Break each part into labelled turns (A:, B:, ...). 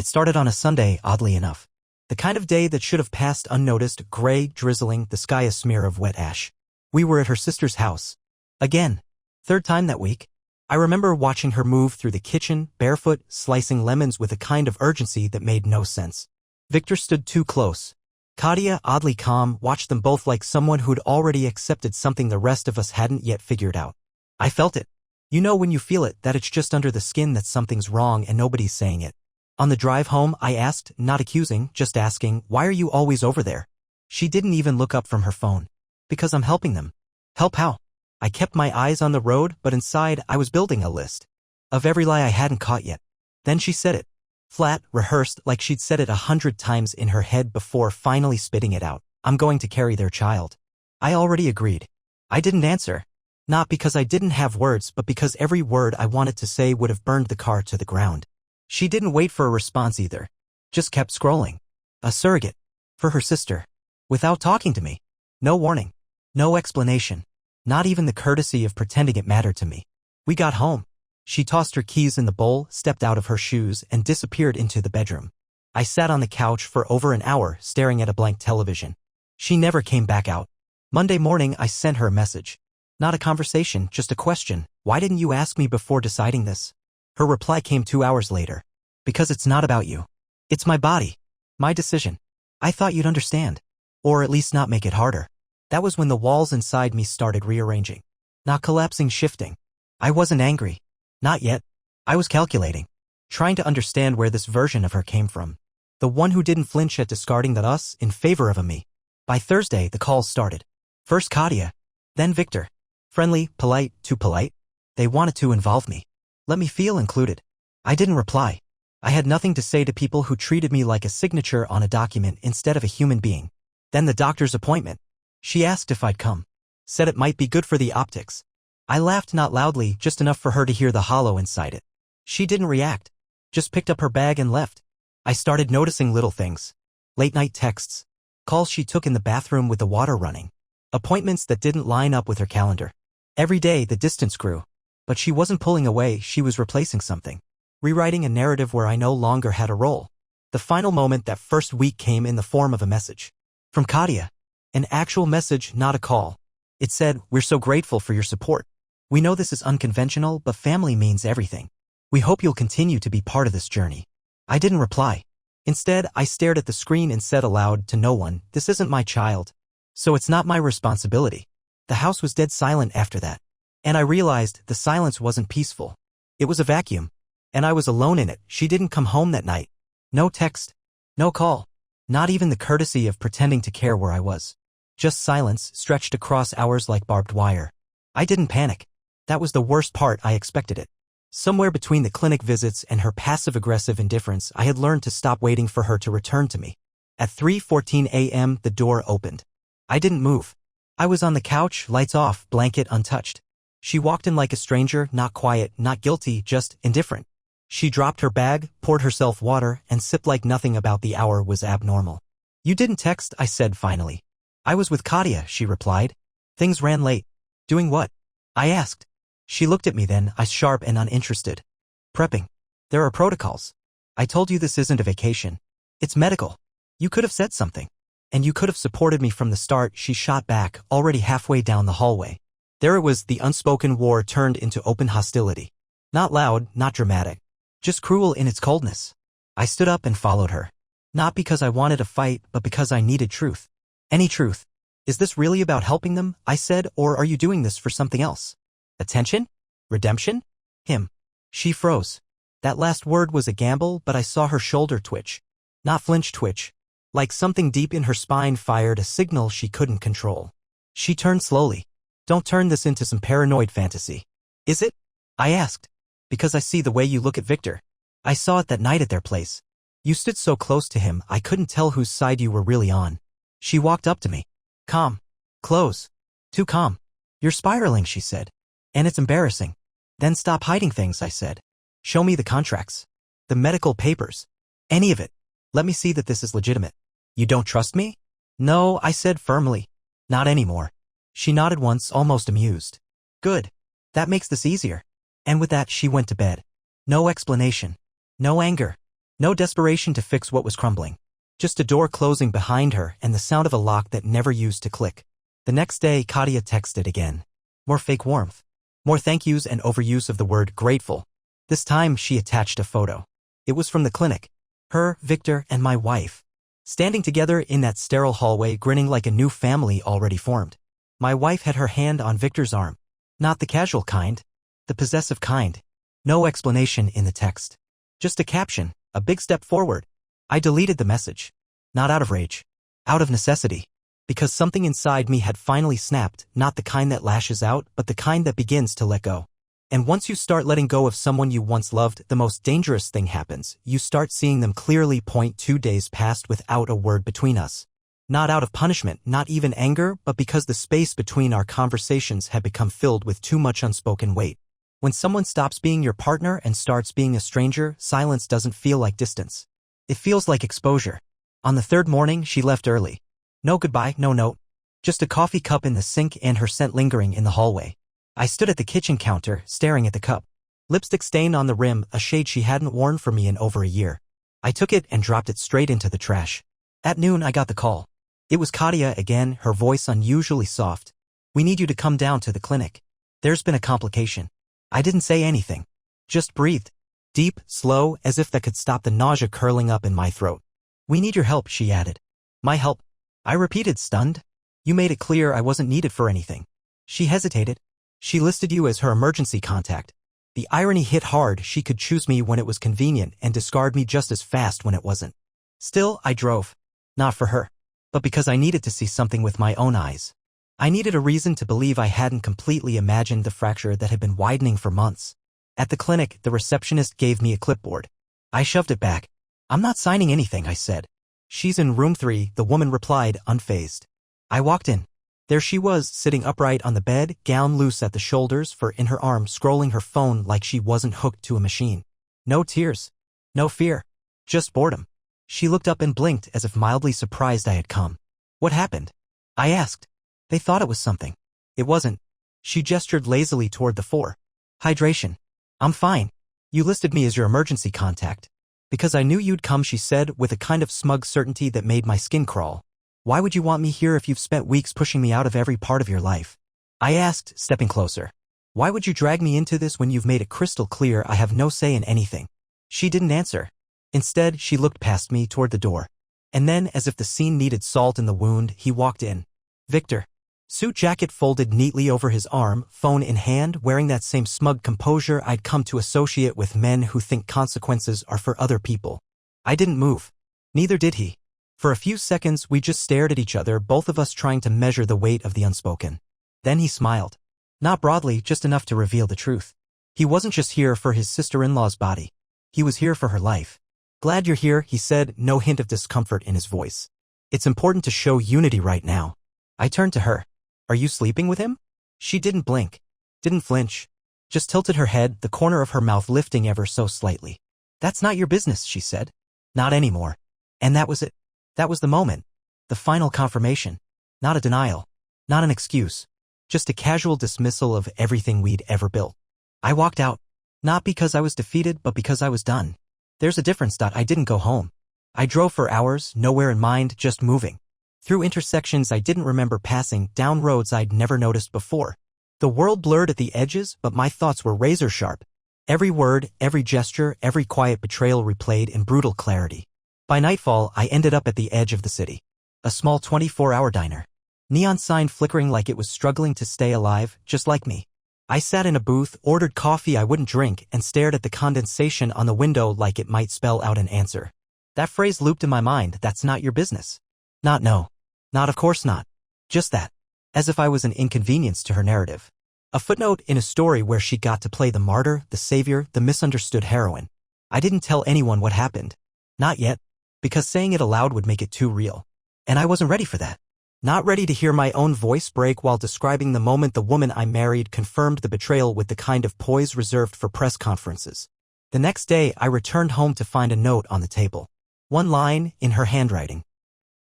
A: It started on a Sunday, oddly enough. The kind of day that should have passed unnoticed, gray, drizzling, the sky a smear of wet ash. We were at her sister's house. Again. Third time that week. I remember watching her move through the kitchen, barefoot, slicing lemons with a kind of urgency that made no sense. Victor stood too close. Katia, oddly calm, watched them both like someone who'd already accepted something the rest of us hadn't yet figured out. I felt it. You know when you feel it, that it's just under the skin that something's wrong and nobody's saying it. On the drive home, I asked, not accusing, just asking, why are you always over there? She didn't even look up from her phone. Because I'm helping them. Help how? I kept my eyes on the road, but inside I was building a list of every lie I hadn't caught yet. Then she said it. Flat, rehearsed, like she'd said it 100 times in her head before finally spitting it out. I'm going to carry their child. I already agreed. I didn't answer. Not because I didn't have words, but because every word I wanted to say would have burned the car to the ground. She didn't wait for a response either. Just kept scrolling. A surrogate. For her sister. Without talking to me. No warning. No explanation. Not even the courtesy of pretending it mattered to me. We got home. She tossed her keys in the bowl, stepped out of her shoes, and disappeared into the bedroom. I sat on the couch for over an hour, staring at a blank television. She never came back out. Monday morning, I sent her a message. Not a conversation, just a question. Why didn't you ask me before deciding this? Her reply came 2 hours later. Because it's not about you. It's my body. My decision. I thought you'd understand. Or at least not make it harder. That was when the walls inside me started rearranging. Not collapsing, shifting. I wasn't angry. Not yet. I was calculating. Trying to understand where this version of her came from. The one who didn't flinch at discarding that us in favor of a me. By Thursday, the calls started. First Katia. Then Victor. Friendly, polite, too polite. They wanted to involve me. Let me feel included. I didn't reply. I had nothing to say to people who treated me like a signature on a document instead of a human being. Then the doctor's appointment. She asked if I'd come. Said it might be good for the optics. I laughed not loudly, just enough for her to hear the hollow inside it. She didn't react. Just picked up her bag and left. I started noticing little things. Late-night texts. Calls she took in the bathroom with the water running. Appointments that didn't line up with her calendar. Every day the distance grew. But she wasn't pulling away, she was replacing something. Rewriting a narrative where I no longer had a role. The final moment that first week came in the form of a message. From Katia. An actual message, not a call. It said, "We're so grateful for your support. We know this is unconventional, but family means everything. We hope you'll continue to be part of this journey." I didn't reply. Instead, I stared at the screen and said aloud to no one, "This isn't my child. So it's not my responsibility." The house was dead silent after that. And I realized the silence wasn't peaceful. It was a vacuum. And I was alone in it. She didn't come home that night. No text. No call. Not even the courtesy of pretending to care where I was. Just silence stretched across hours like barbed wire. I didn't panic. That was the worst part. I expected it. Somewhere between the clinic visits and her passive-aggressive indifference, I had learned to stop waiting for her to return to me. At 3:14 a.m., the door opened. I didn't move. I was on the couch, lights off, blanket untouched. She walked in like a stranger, not quiet, not guilty, just indifferent. She dropped her bag, poured herself water, and sipped like nothing about the hour was abnormal. "You didn't text," I said finally. "I was with Katia," she replied. "Things ran late." "Doing what?" I asked. She looked at me then, eyes sharp and uninterested. "Prepping. There are protocols. I told you this isn't a vacation. It's medical. You could have said something. And you could have supported me from the start," she shot back, already halfway down the hallway. There it was, the unspoken war turned into open hostility. Not loud, not dramatic. Just cruel in its coldness. I stood up and followed her. Not because I wanted a fight, but because I needed truth. Any truth. "Is this really about helping them?" I said, "or are you doing this for something else? Attention? Redemption? Him?" She froze. That last word was a gamble, but I saw her shoulder twitch. Not flinch twitch. Like something deep in her spine fired a signal she couldn't control. She turned slowly. "Don't turn this into some paranoid fantasy." "Is it?" I asked. "Because I see the way you look at Victor. I saw it that night at their place. You stood so close to him, I couldn't tell whose side you were really on." She walked up to me. "Calm. Close. Too calm. You're spiraling," she said. "And it's embarrassing." "Then stop hiding things," I said. "Show me the contracts. The medical papers. Any of it. Let me see that this is legitimate." "You don't trust me?" "No," I said firmly. "Not anymore." She nodded once, almost amused. "Good. That makes this easier." And with that she went to bed. No explanation. No anger. No desperation to fix what was crumbling. Just a door closing behind her and the sound of a lock that never used to click. The next day, Katia texted again. More fake warmth. More thank yous and overuse of the word grateful. This time, she attached a photo. It was from the clinic. Her, Victor, and my wife. Standing together in that sterile hallway, grinning like a new family already formed. My wife had her hand on Victor's arm. Not the casual kind. The possessive kind. No explanation in the text. Just a caption, a big step forward. I deleted the message. Not out of rage. Out of necessity. Because something inside me had finally snapped, not the kind that lashes out, but the kind that begins to let go. And once you start letting go of someone you once loved, the most dangerous thing happens. You start seeing them clearly. 2 days passed without a word between us. Not out of punishment, not even anger, but because the space between our conversations had become filled with too much unspoken weight. When someone stops being your partner and starts being a stranger, silence doesn't feel like distance. It feels like exposure. On the third morning, she left early. No goodbye, no note. Just a coffee cup in the sink and her scent lingering in the hallway. I stood at the kitchen counter, staring at the cup. Lipstick stain on the rim, a shade she hadn't worn for me in over a year. I took it and dropped it straight into the trash. At noon, I got the call. It was Katia again, her voice unusually soft. We need you to come down to the clinic. There's been a complication. I didn't say anything. Just breathed. Deep, slow, as if that could stop the nausea curling up in my throat. We need your help, she added. My help? I repeated, stunned. You made it clear I wasn't needed for anything. She hesitated. She listed you as her emergency contact. The irony hit hard. She could choose me when it was convenient and discard me just as fast when it wasn't. Still, I drove. Not for her. But because I needed to see something with my own eyes. I needed a reason to believe I hadn't completely imagined the fracture that had been widening for months. At the clinic, the receptionist gave me a clipboard. I shoved it back. I'm not signing anything, I said. She's in room 3, the woman replied, unfazed. I walked in. There she was, sitting upright on the bed, gown loose at the shoulders, fur in her arm, scrolling her phone like she wasn't hooked to a machine. No tears. No fear. Just boredom. She looked up and blinked as if mildly surprised I had come. What happened? I asked. They thought it was something. It wasn't. She gestured lazily toward the 4. Hydration. I'm fine. You listed me as your emergency contact. Because I knew you'd come, she said, with a kind of smug certainty that made my skin crawl. Why would you want me here if you've spent weeks pushing me out of every part of your life? I asked, stepping closer. Why would you drag me into this when you've made it crystal clear I have no say in anything? She didn't answer. Instead, she looked past me toward the door. And then, as if the scene needed salt in the wound, he walked in. Victor. Suit jacket folded neatly over his arm, phone in hand, wearing that same smug composure I'd come to associate with men who think consequences are for other people. I didn't move. Neither did he. For a few seconds, we just stared at each other, both of us trying to measure the weight of the unspoken. Then he smiled. Not broadly, just enough to reveal the truth. He wasn't just here for his sister-in-law's body. He was here for her life. Glad you're here, he said, no hint of discomfort in his voice. It's important to show unity right now. I turned to her. Are you sleeping with him? She didn't blink. Didn't flinch. Just tilted her head, the corner of her mouth lifting ever so slightly. That's not your business, she said. Not anymore. And that was it. That was the moment. The final confirmation. Not a denial. Not an excuse. Just a casual dismissal of everything we'd ever built. I walked out. Not because I was defeated, but because I was done. There's a difference. I didn't go home. I drove for hours, nowhere in mind, just moving. Through intersections I didn't remember passing, down roads I'd never noticed before. The world blurred at the edges, but my thoughts were razor sharp. Every word, every gesture, every quiet betrayal replayed in brutal clarity. By nightfall, I ended up at the edge of the city. A small 24-hour diner. Neon sign flickering like it was struggling to stay alive, just like me. I sat in a booth, ordered coffee I wouldn't drink, and stared at the condensation on the window like it might spell out an answer. That phrase looped in my mind, that's not your business. Not no. Not of course not. Just that. As if I was an inconvenience to her narrative. A footnote in a story where she got to play the martyr, the savior, the misunderstood heroine. I didn't tell anyone what happened. Not yet. Because saying it aloud would make it too real. And I wasn't ready for that. Not ready to hear my own voice break while describing the moment the woman I married confirmed the betrayal with the kind of poise reserved for press conferences. The next day, I returned home to find a note on the table. One line, in her handwriting.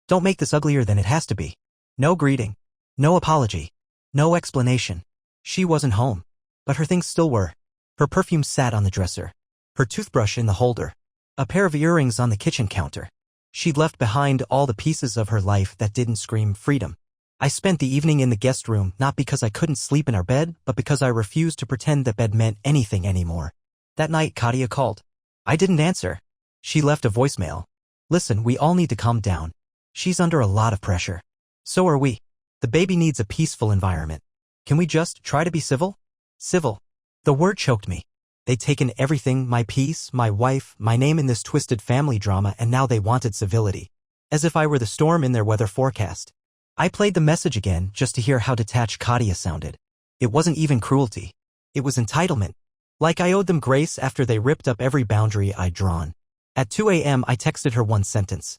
A: Don't make this uglier than it has to be. No greeting. No apology. No explanation. She wasn't home. But her things still were. Her perfume sat on the dresser. Her toothbrush in the holder. A pair of earrings on the kitchen counter. She'd left behind all the pieces of her life that didn't scream freedom. I spent the evening in the guest room not because I couldn't sleep in our bed, but because I refused to pretend that bed meant anything anymore. That night, Katia called. I didn't answer. She left a voicemail. Listen, we all need to calm down. She's under a lot of pressure. So are we. The baby needs a peaceful environment. Can we just try to be civil? Civil. The word choked me. They'd taken everything, my peace, my wife, my name in this twisted family drama, and now they wanted civility. As if I were the storm in their weather forecast. I played the message again just to hear how detached Katia sounded. It wasn't even cruelty. It was entitlement. Like I owed them grace after they ripped up every boundary I'd drawn. At 2 a.m. I texted her one sentence.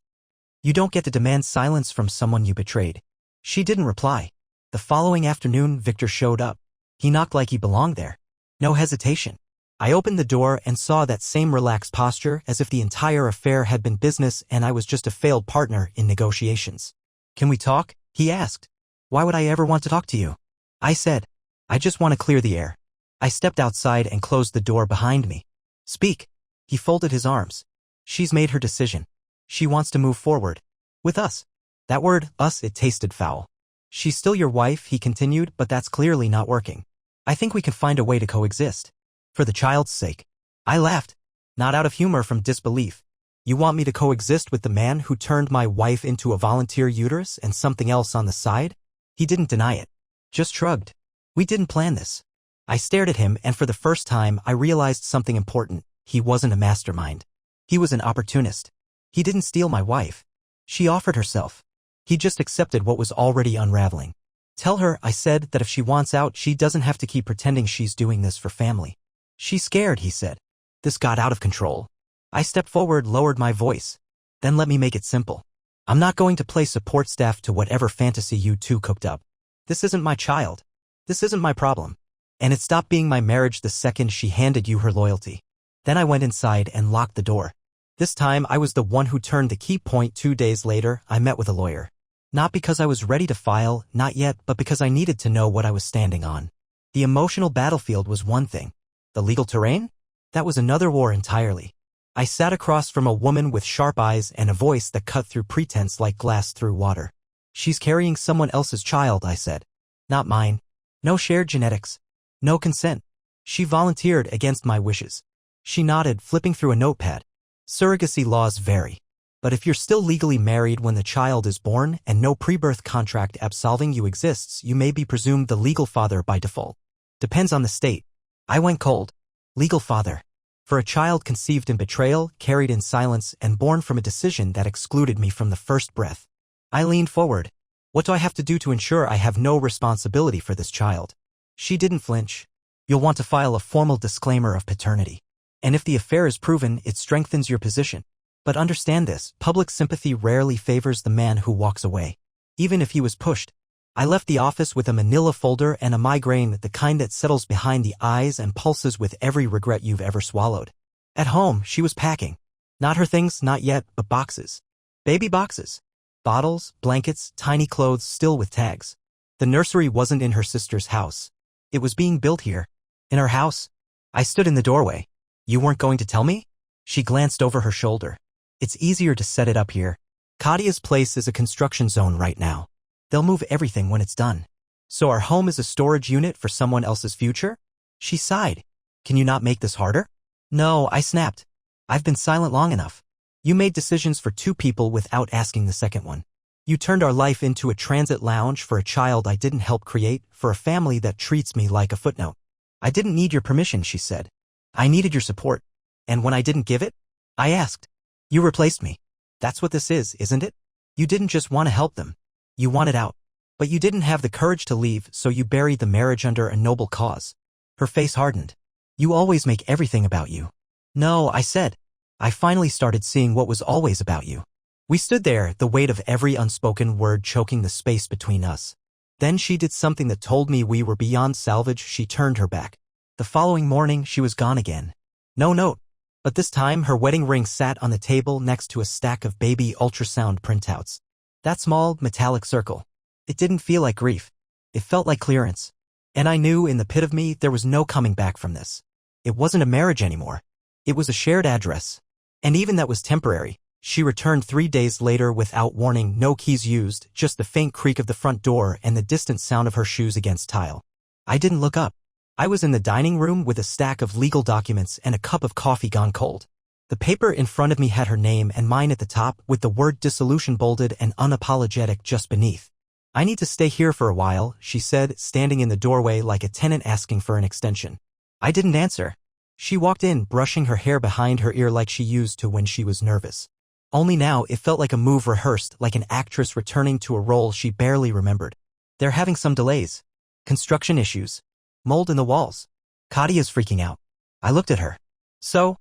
A: You don't get to demand silence from someone you betrayed. She didn't reply. The following afternoon, Victor showed up. He knocked like he belonged there. No hesitation. I opened the door and saw that same relaxed posture as if the entire affair had been business and I was just a failed partner in negotiations. Can we talk? He asked. Why would I ever want to talk to you? I said. I just want to clear the air. I stepped outside and closed the door behind me. Speak. He folded his arms. She's made her decision. She wants to move forward. With us. That word, us, it tasted foul. She's still your wife, he continued, but that's clearly not working. I think we can find a way to coexist. For the child's sake. I laughed. Not out of humor, from disbelief. You want me to coexist with the man who turned my wife into a volunteer uterus and something else on the side? He didn't deny it. Just shrugged. We didn't plan this. I stared at him, and for the first time I realized something important. He wasn't a mastermind. He was an opportunist. He didn't steal my wife. She offered herself. He just accepted what was already unraveling. Tell her, I said, that if she wants out, she doesn't have to keep pretending she's doing this for family. She's scared, he said. This got out of control. I stepped forward, lowered my voice. Then let me make it simple. I'm not going to play support staff to whatever fantasy you two cooked up. This isn't my child. This isn't my problem. And it stopped being my marriage the second she handed you her loyalty. Then I went inside and locked the door. This time I was the one who turned the key. 2 days later, I met with a lawyer. Not because I was ready to file, not yet, but because I needed to know what I was standing on. The emotional battlefield was one thing. The legal terrain? That was another war entirely. I sat across from a woman with sharp eyes and a voice that cut through pretense like glass through water. She's carrying someone else's child, I said. Not mine. No shared genetics. No consent. She volunteered against my wishes. She nodded, flipping through a notepad. Surrogacy laws vary. But if you're still legally married when the child is born and no pre-birth contract absolving you exists, you may be presumed the legal father by default. Depends on the state. I went cold. Legal father. For a child conceived in betrayal, carried in silence, and born from a decision that excluded me from the first breath. I leaned forward. What do I have to do to ensure I have no responsibility for this child? She didn't flinch. You'll want to file a formal disclaimer of paternity. And if the affair is proven, it strengthens your position. But understand this, public sympathy rarely favors the man who walks away. Even if he was pushed. I left the office with a manila folder and a migraine, the kind that settles behind the eyes and pulses with every regret you've ever swallowed. At home, she was packing. Not her things, not yet, but boxes. Baby boxes. Bottles, blankets, tiny clothes still with tags. The nursery wasn't in her sister's house. It was being built here. In her house. I stood in the doorway. You weren't going to tell me? She glanced over her shoulder. It's easier to set it up here. Katia's place is a construction zone right now. They'll move everything when it's done. So our home is a storage unit for someone else's future? She sighed. Can you not make this harder? No, I snapped. I've been silent long enough. You made decisions for 2 people without asking the second one. You turned our life into a transit lounge for a child I didn't help create, for a family that treats me like a footnote. I didn't need your permission, she said. I needed your support. And when I didn't give it, I asked. You replaced me. That's what this is, isn't it? You didn't just want to help them. You wanted out. But you didn't have the courage to leave, so you buried the marriage under a noble cause. Her face hardened. You always make everything about you. No, I said. I finally started seeing what was always about you. We stood there, the weight of every unspoken word choking the space between us. Then she did something that told me we were beyond salvage. She turned her back. The following morning, she was gone again. No note. But this time, her wedding ring sat on the table next to a stack of baby ultrasound printouts. That small, metallic circle. It didn't feel like grief. It felt like clearance. And I knew in the pit of me there was no coming back from this. It wasn't a marriage anymore. It was a shared address. And even that was temporary. She returned 3 days later without warning, no keys used, just the faint creak of the front door and the distant sound of her shoes against tile. I didn't look up. I was in the dining room with a stack of legal documents and a cup of coffee gone cold. The paper in front of me had her name and mine at the top, with the word dissolution bolded and unapologetic just beneath. "I need to stay here for a while," she said, standing in the doorway like a tenant asking for an extension. I didn't answer. She walked in, brushing her hair behind her ear like she used to when she was nervous. Only now it felt like a move rehearsed, like an actress returning to a role she barely remembered. "They're having some delays. Construction issues. Mold in the walls. Kadia's freaking out." I looked at her. So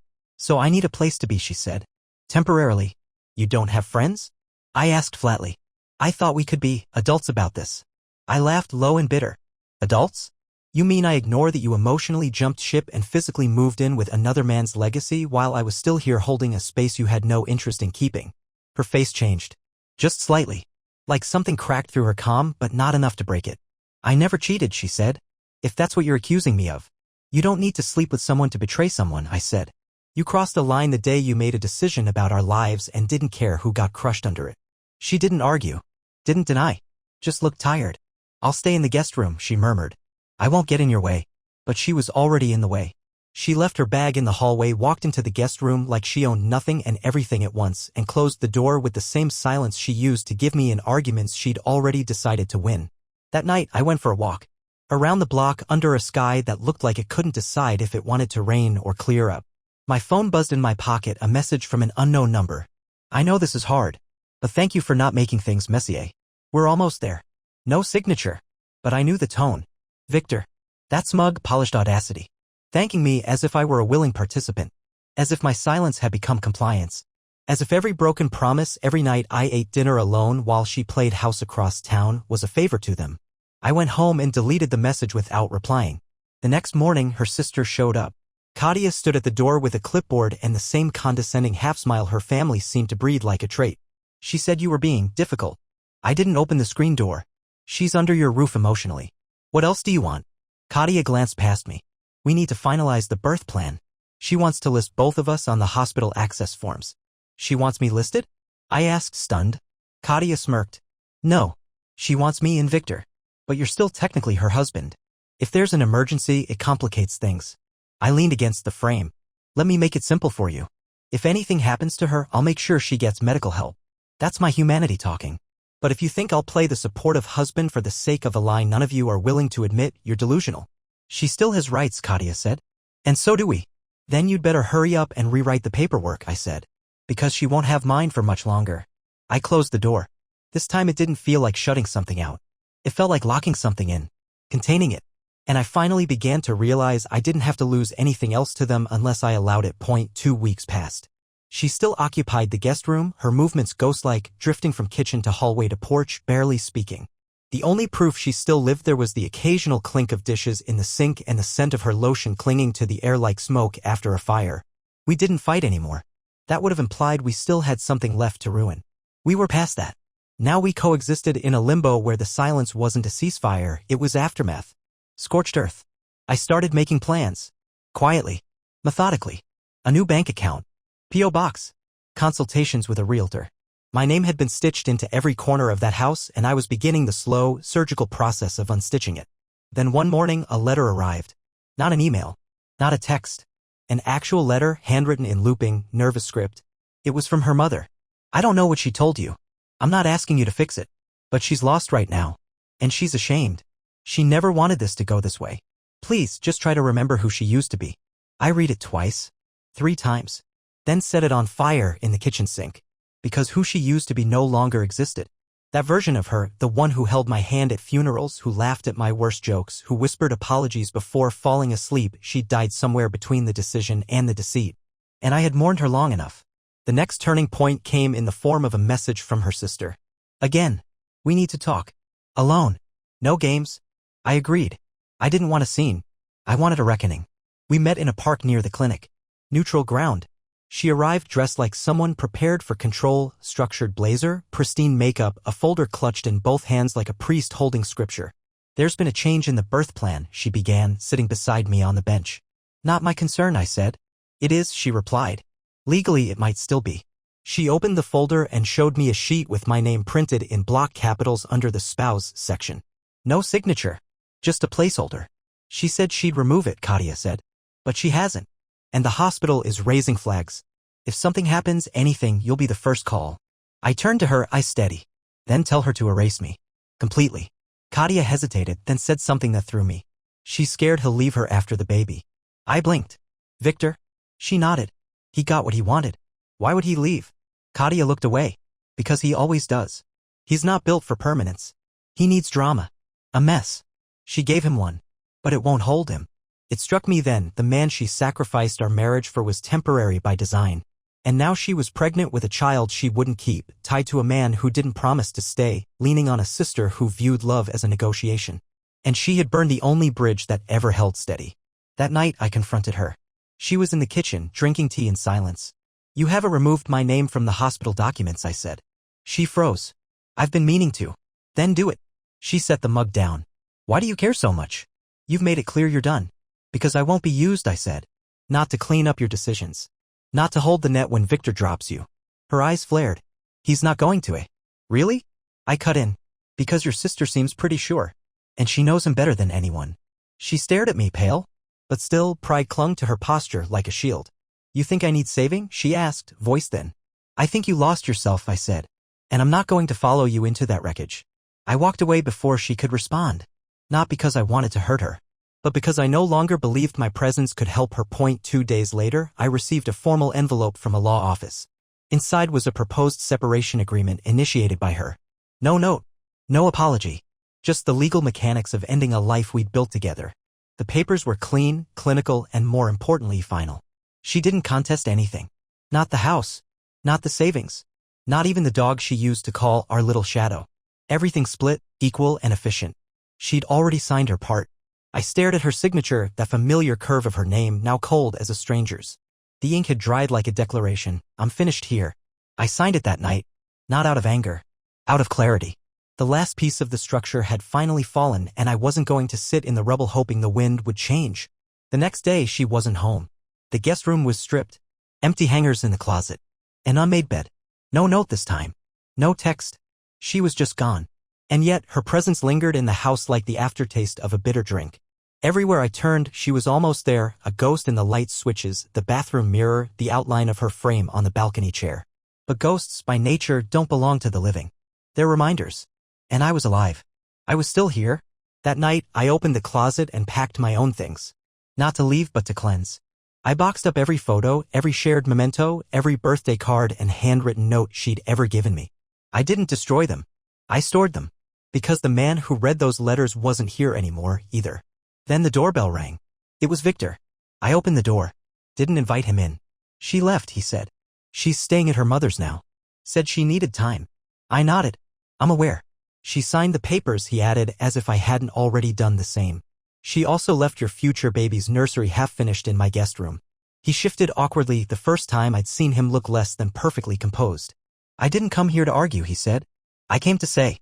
A: I need a place to be," she said. "Temporarily." "You don't have friends?" I asked flatly. "I thought we could be adults about this." I laughed low and bitter. "Adults? You mean I ignore that you emotionally jumped ship and physically moved in with another man's legacy while I was still here holding a space you had no interest in keeping?" Her face changed. Just slightly. Like something cracked through her calm, but not enough to break it. "I never cheated," she said. "If that's what you're accusing me of." "You don't need to sleep with someone to betray someone," I said. "You crossed the line the day you made a decision about our lives and didn't care who got crushed under it." She didn't argue. Didn't deny. Just looked tired. "I'll stay in the guest room," she murmured. "I won't get in your way." But she was already in the way. She left her bag in the hallway, walked into the guest room like she owned nothing and everything at once, and closed the door with the same silence she used to give me in arguments she'd already decided to win. That night, I went for a walk. Around the block, under a sky that looked like it couldn't decide if it wanted to rain or clear up. My phone buzzed in my pocket, a message from an unknown number. "I know this is hard, but thank you for not making things messy. We're almost there." No signature. But I knew the tone. Victor. That smug, polished audacity. Thanking me as if I were a willing participant. As if my silence had become compliance. As if every broken promise, every night I ate dinner alone while she played house across town, was a favor to them. I went home and deleted the message without replying. The next morning, her sister showed up. Kadia stood at the door with a clipboard and the same condescending half-smile her family seemed to breed like a trait. "She said you were being difficult." I didn't open the screen door. "She's under your roof emotionally. What else do you want?" Kadia glanced past me. "We need to finalize the birth plan. She wants to list both of us on the hospital access forms." "She wants me listed?" I asked, stunned. Kadia smirked. "No. She wants me and Victor. But you're still technically her husband. If there's an emergency, it complicates things." I leaned against the frame. "Let me make it simple for you. If anything happens to her, I'll make sure she gets medical help. That's my humanity talking. But if you think I'll play the supportive husband for the sake of a lie none of you are willing to admit, you're delusional." "She still has rights," Kadia said. "And so do we." "Then you'd better hurry up and rewrite the paperwork," I said. "Because she won't have mine for much longer." I closed the door. This time it didn't feel like shutting something out. It felt like locking something in. Containing it. And I finally began to realize I didn't have to lose anything else to them unless I allowed it. 2 weeks passed. She still occupied the guest room, her movements ghost-like, drifting from kitchen to hallway to porch, barely speaking. The only proof she still lived there was the occasional clink of dishes in the sink and the scent of her lotion clinging to the air like smoke after a fire. We didn't fight anymore. That would have implied we still had something left to ruin. We were past that. Now we coexisted in a limbo where the silence wasn't a ceasefire, it was aftermath. Scorched earth. I started making plans. Quietly. Methodically. A new bank account. P.O. box. Consultations with a realtor. My name had been stitched into every corner of that house, and I was beginning the slow, surgical process of unstitching it. Then one morning, a letter arrived. Not an email. Not a text. An actual letter, handwritten in looping, nervous script. It was from her mother. "I don't know what she told you. I'm not asking you to fix it. But she's lost right now. And she's ashamed. She never wanted this to go this way. Please, just try to remember who she used to be." I read it twice. 3 times. Then set it on fire in the kitchen sink. Because who she used to be no longer existed. That version of her, the one who held my hand at funerals, who laughed at my worst jokes, who whispered apologies before falling asleep, she'd died somewhere between the decision and the deceit. And I had mourned her long enough. The next turning point came in the form of a message from her sister. "Again. We need to talk. Alone. No games." I agreed. I didn't want a scene. I wanted a reckoning. We met in a park near the clinic. Neutral ground. She arrived dressed like someone prepared for control, structured blazer, pristine makeup, a folder clutched in both hands like a priest holding scripture. "There's been a change in the birth plan," she began, sitting beside me on the bench. "Not my concern," I said. "It is," she replied. Legally, it might still be. She opened the folder and showed me a sheet with my name printed in block capitals under the spouse section. No signature. Just a placeholder. She said she'd remove it, Katia said. But she hasn't. And the hospital is raising flags. If something happens, anything, you'll be the first call. I turned to her, I steady. Then tell her to erase me. Completely. Katia hesitated, then said something that threw me. She's scared he'll leave her after the baby. I blinked. Victor? She nodded. He got what he wanted. Why would he leave? Katia looked away. Because he always does. He's not built for permanence. He needs drama. A mess. She gave him one. But it won't hold him. It struck me then, the man she sacrificed our marriage for was temporary by design. And now she was pregnant with a child she wouldn't keep, tied to a man who didn't promise to stay, leaning on a sister who viewed love as a negotiation. And she had burned the only bridge that ever held steady. That night I confronted her. She was in the kitchen, drinking tea in silence. You haven't removed my name from the hospital documents, I said. She froze. I've been meaning to. Then do it. She set the mug down. Why do you care so much? You've made it clear you're done. Because I won't be used, I said. Not to clean up your decisions. Not to hold the net when Victor drops you. Her eyes flared. He's not going to, eh? Really? I cut in. Because your sister seems pretty sure. And she knows him better than anyone. She stared at me, pale. But still, pride clung to her posture like a shield. You think I need saving? She asked, voice thin. I think you lost yourself, I said. And I'm not going to follow you into that wreckage. I walked away before she could respond. Not because I wanted to hurt her. But because I no longer believed my presence could help her. 2 days later, I received a formal envelope from a law office. Inside was a proposed separation agreement initiated by her. No note. No apology. Just the legal mechanics of ending a life we'd built together. The papers were clean, clinical, and more importantly, final. She didn't contest anything. Not the house. Not the savings. Not even the dog she used to call our little shadow. Everything split, equal, and efficient. She'd already signed her part. I stared at her signature, that familiar curve of her name, now cold as a stranger's. The ink had dried like a declaration. I'm finished here. I signed it that night. Not out of anger. Out of clarity. The last piece of the structure had finally fallen, and I wasn't going to sit in the rubble hoping the wind would change. The next day, she wasn't home. The guest room was stripped. Empty hangers in the closet. An unmade bed. No note this time. No text. She was just gone. And yet, her presence lingered in the house like the aftertaste of a bitter drink. Everywhere I turned, she was almost there, a ghost in the light switches, the bathroom mirror, the outline of her frame on the balcony chair. But ghosts, by nature, don't belong to the living. They're reminders. And I was alive. I was still here. That night, I opened the closet and packed my own things. Not to leave, but to cleanse. I boxed up every photo, every shared memento, every birthday card and handwritten note she'd ever given me. I didn't destroy them. I stored them. Because the man who read those letters wasn't here anymore, either. Then the doorbell rang. It was Victor. I opened the door. Didn't invite him in. She left, he said. She's staying at her mother's now. Said she needed time. I nodded. I'm aware. She signed the papers, he added, as if I hadn't already done the same. She also left your future baby's nursery half-finished in my guest room. He shifted awkwardly, the first time I'd seen him look less than perfectly composed. I didn't come here to argue, he said. I came to say.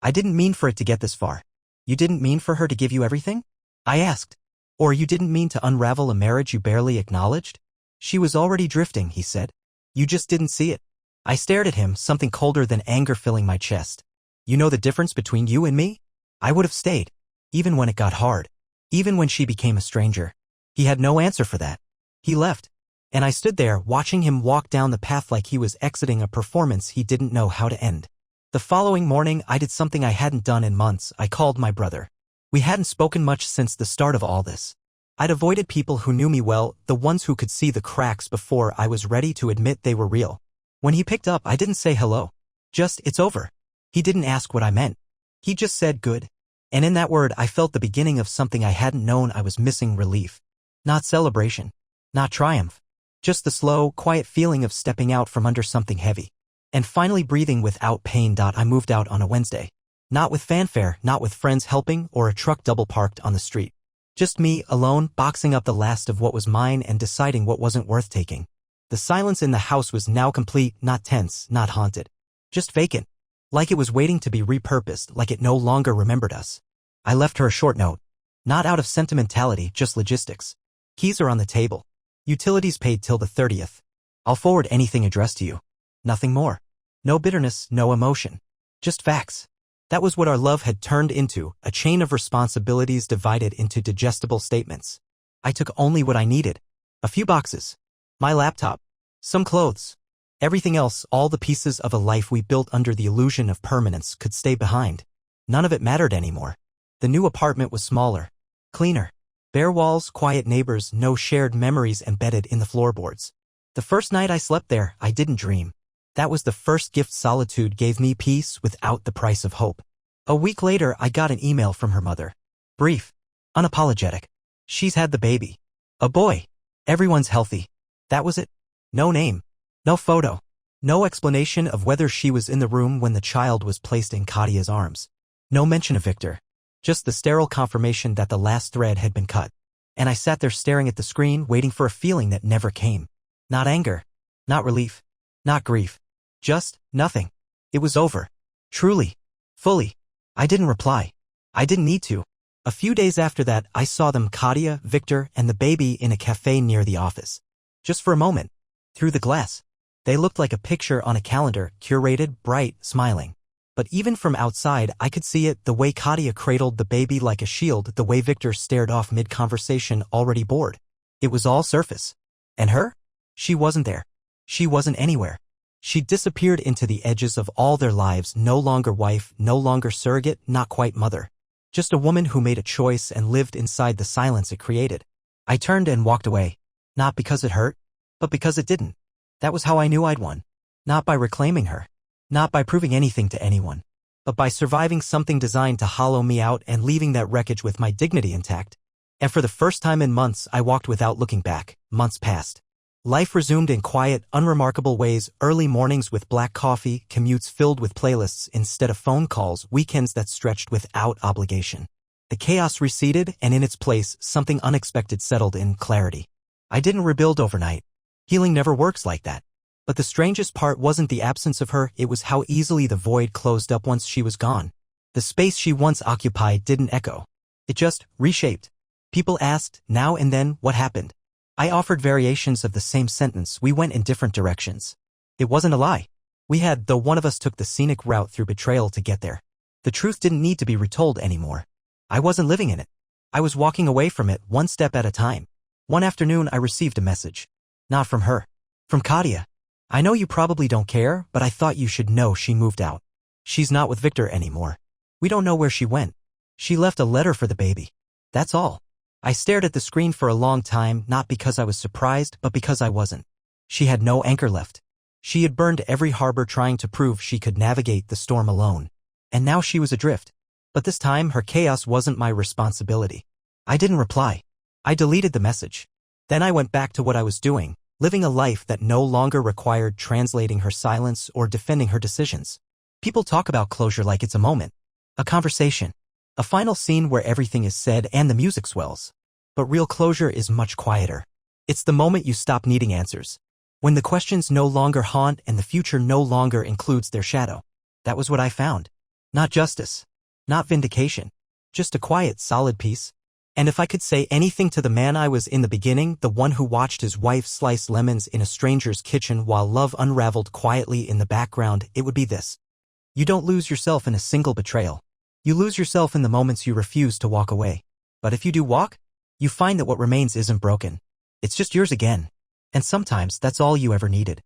A: I didn't mean for it to get this far. You didn't mean for her to give you everything? I asked. Or you didn't mean to unravel a marriage you barely acknowledged? She was already drifting, he said. You just didn't see it. I stared at him, something colder than anger filling my chest. You know the difference between you and me? I would have stayed. Even when it got hard. Even when she became a stranger. He had no answer for that. He left. And I stood there, watching him walk down the path like he was exiting a performance he didn't know how to end. The following morning, I did something I hadn't done in months. I called my brother. We hadn't spoken much since the start of all this. I'd avoided people who knew me well, the ones who could see the cracks before I was ready to admit they were real. When he picked up, I didn't say hello. Just, it's over. He didn't ask what I meant. He just said good. And in that word, I felt the beginning of something I hadn't known. I was missing relief. Not celebration. Not triumph. Just the slow, quiet feeling of stepping out from under something heavy. And finally breathing without pain. I moved out on a Wednesday. Not with fanfare, not with friends helping or a truck double parked on the street. Just me, alone, boxing up the last of what was mine and deciding what wasn't worth taking. The silence in the house was now complete, not tense, not haunted. Just vacant. Like it was waiting to be repurposed, like it no longer remembered us. I left her a short note. Not out of sentimentality, just logistics. Keys are on the table. Utilities paid till the 30th. I'll forward anything addressed to you. Nothing more. No bitterness, no emotion. Just facts. That was what our love had turned into, a chain of responsibilities divided into digestible statements. I took only what I needed. A few boxes. My laptop. Some clothes. Everything else, all the pieces of a life we built under the illusion of permanence, could stay behind. None of it mattered anymore. The new apartment was smaller. Cleaner. Bare walls, quiet neighbors, no shared memories embedded in the floorboards. The first night I slept there, I didn't dream. That was the first gift solitude gave me, peace without the price of hope. A week later, I got an email from her mother. Brief. Unapologetic. She's had the baby. A boy. Everyone's healthy. That was it. No name. No photo. No explanation of whether she was in the room when the child was placed in Kadia's arms. No mention of Victor. Just the sterile confirmation that the last thread had been cut. And I sat there staring at the screen, waiting for a feeling that never came. Not anger. Not relief. Not grief. Just nothing. It was over. Truly. Fully. I didn't reply. I didn't need to. A few days after that, I saw them, Kadia, Victor, and the baby, in a cafe near the office. Just for a moment. Through the glass. They looked like a picture on a calendar, curated, bright, smiling. But even from outside, I could see it, the way Kadia cradled the baby like a shield, the way Victor stared off mid-conversation, already bored. It was all surface. And her? She wasn't there. She wasn't anywhere. She disappeared into the edges of all their lives, no longer wife, no longer surrogate, not quite mother. Just a woman who made a choice and lived inside the silence it created. I turned and walked away. Not because it hurt, but because it didn't. That was how I knew I'd won. Not by reclaiming her. Not by proving anything to anyone. But by surviving something designed to hollow me out and leaving that wreckage with my dignity intact. And for the first time in months, I walked without looking back. Months passed. Life resumed in quiet, unremarkable ways, early mornings with black coffee, commutes filled with playlists instead of phone calls, weekends that stretched without obligation. The chaos receded, and in its place, something unexpected settled in: clarity. I didn't rebuild overnight. Healing never works like that. But the strangest part wasn't the absence of her, it was how easily the void closed up once she was gone. The space she once occupied didn't echo. It just reshaped. People asked, now and then, what happened? I offered variations of the same sentence. We went in different directions. It wasn't a lie. We had, though one of us took the scenic route through betrayal to get there. The truth didn't need to be retold anymore. I wasn't living in it. I was walking away from it, one step at a time. One afternoon I received a message. Not from her. From Kadia. I know you probably don't care, but I thought you should know she moved out. She's not with Victor anymore. We don't know where she went. She left a letter for the baby. That's all. I stared at the screen for a long time, not because I was surprised, but because I wasn't. She had no anchor left. She had burned every harbor trying to prove she could navigate the storm alone. And now she was adrift. But this time, her chaos wasn't my responsibility. I didn't reply. I deleted the message. Then I went back to what I was doing, living a life that no longer required translating her silence or defending her decisions. People talk about closure like it's a moment. A conversation. A final scene where everything is said and the music swells. But real closure is much quieter. It's the moment you stop needing answers. When the questions no longer haunt and the future no longer includes their shadow. That was what I found. Not justice. Not vindication. Just a quiet, solid peace. And if I could say anything to the man I was in the beginning, the one who watched his wife slice lemons in a stranger's kitchen while love unraveled quietly in the background, it would be this. You don't lose yourself in a single betrayal. You lose yourself in the moments you refuse to walk away. But if you do walk, you find that what remains isn't broken. It's just yours again. And sometimes that's all you ever needed.